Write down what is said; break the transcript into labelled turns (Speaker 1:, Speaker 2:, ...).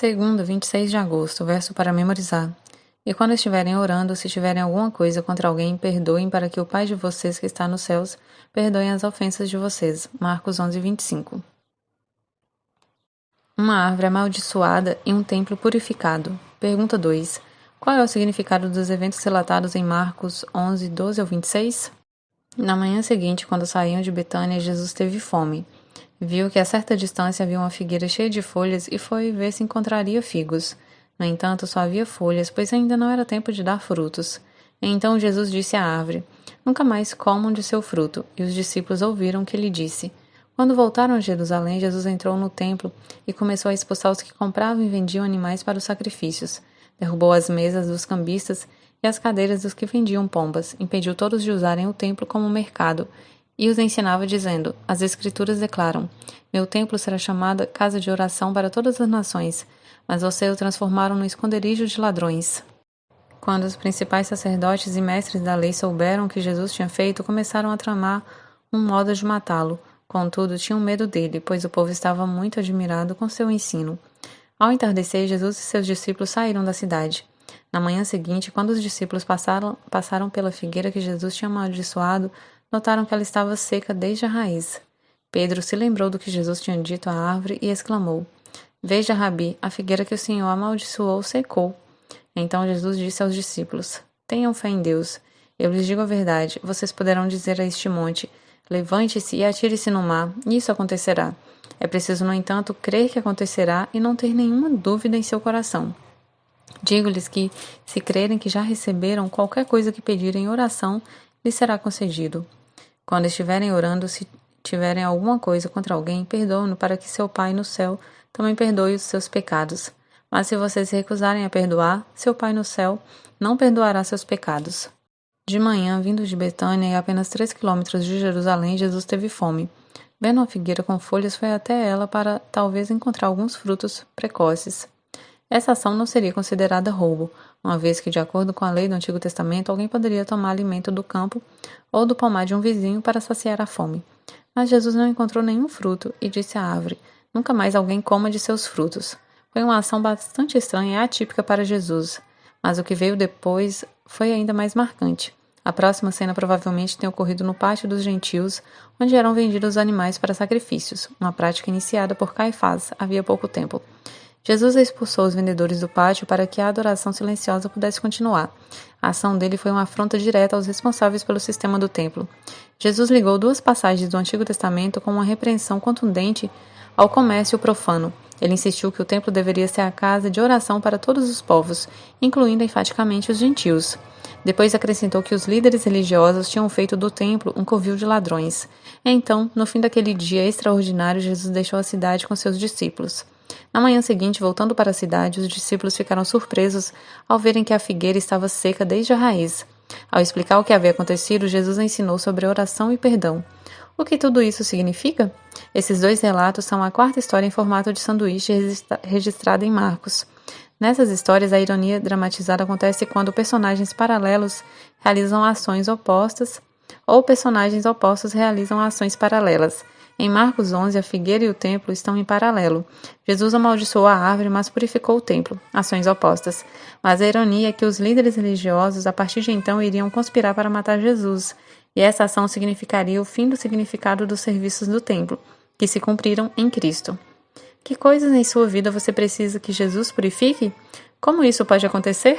Speaker 1: Segunda, 26 de agosto, verso para memorizar. E quando estiverem orando, se tiverem alguma coisa contra alguém, perdoem para que o Pai de vocês que está nos céus perdoe as ofensas de vocês. Marcos 11, 25. Uma árvore amaldiçoada e um templo purificado. Pergunta 2. Qual é o significado dos eventos relatados em Marcos 11, 12 ao 26? Na manhã seguinte, quando saíam de Betânia, Jesus teve fome. Viu que a certa distância havia uma figueira cheia de folhas e foi ver se encontraria figos. No entanto, só havia folhas, pois ainda não era tempo de dar frutos. Então Jesus disse à árvore: Nunca mais comam de seu fruto. E os discípulos ouviram o que ele disse. Quando voltaram a Jerusalém, Jesus entrou no templo e começou a expulsar os que compravam e vendiam animais para os sacrifícios. Derrubou as mesas dos cambistas e as cadeiras dos que vendiam pombas. Impediu todos de usarem o templo como mercado. E os ensinava dizendo: As Escrituras declaram: Meu templo será chamada casa de oração para todas as nações, mas vocês o transformaram no esconderijo de ladrões. Quando os principais sacerdotes e mestres da lei souberam o que Jesus tinha feito, começaram a tramar um modo de matá-lo. Contudo, tinham medo dele, pois o povo estava muito admirado com seu ensino. Ao entardecer, Jesus e seus discípulos saíram da cidade. Na manhã seguinte, quando os discípulos passaram pela figueira que Jesus tinha amaldiçoado, notaram que ela estava seca desde a raiz. Pedro se lembrou do que Jesus tinha dito à árvore e exclamou: Veja, Rabi, a figueira que o Senhor amaldiçoou secou. Então Jesus disse aos discípulos: Tenham fé em Deus. Eu lhes digo a verdade, vocês poderão dizer a este monte: Levante-se e atire-se no mar, e isso acontecerá. É preciso, no entanto, crer que acontecerá e não ter nenhuma dúvida em seu coração. Digo-lhes que, se crerem que já receberam qualquer coisa que pedirem em oração, lhes será concedido. Quando estiverem orando, se tiverem alguma coisa contra alguém, perdoem-no para que seu Pai no céu também perdoe os seus pecados. Mas se vocês se recusarem a perdoar, seu Pai no céu não perdoará seus pecados. De manhã, vindo de Betânia e a apenas 3 quilômetros de Jerusalém, Jesus teve fome. Vendo uma figueira com folhas, foi até ela para talvez encontrar alguns frutos precoces. Essa ação não seria considerada roubo, uma vez que, de acordo com a lei do Antigo Testamento, alguém poderia tomar alimento do campo ou do pomar de um vizinho para saciar a fome. Mas Jesus não encontrou nenhum fruto e disse à árvore: Nunca mais alguém coma de seus frutos. Foi uma ação bastante estranha e atípica para Jesus, mas o que veio depois foi ainda mais marcante. A próxima cena provavelmente tem ocorrido no pátio dos gentios, onde eram vendidos os animais para sacrifícios, uma prática iniciada por Caifás havia pouco tempo. Jesus expulsou os vendedores do pátio para que a adoração silenciosa pudesse continuar. A ação dele foi uma afronta direta aos responsáveis pelo sistema do templo. Jesus ligou 2 passagens do Antigo Testamento com uma repreensão contundente ao comércio profano. Ele insistiu que o templo deveria ser a casa de oração para todos os povos, incluindo enfaticamente os gentios. Depois acrescentou que os líderes religiosos tinham feito do templo um covil de ladrões. Então, no fim daquele dia extraordinário, Jesus deixou a cidade com seus discípulos. Na manhã seguinte, voltando para a cidade, os discípulos ficaram surpresos ao verem que a figueira estava seca desde a raiz. Ao explicar o que havia acontecido, Jesus ensinou sobre oração e perdão. O que tudo isso significa? Esses 2 relatos são a 4ª história em formato de sanduíche registrada em Marcos. Nessas histórias, a ironia dramatizada acontece quando personagens paralelos realizam ações opostas ou personagens opostos realizam ações paralelas. Em Marcos 11, a figueira e o templo estão em paralelo. Jesus amaldiçoou a árvore, mas purificou o templo. Ações opostas. Mas a ironia é que os líderes religiosos, a partir de então, iriam conspirar para matar Jesus. E essa ação significaria o fim do significado dos serviços do templo, que se cumpriram em Cristo. Que coisas em sua vida você precisa que Jesus purifique? Como isso pode acontecer?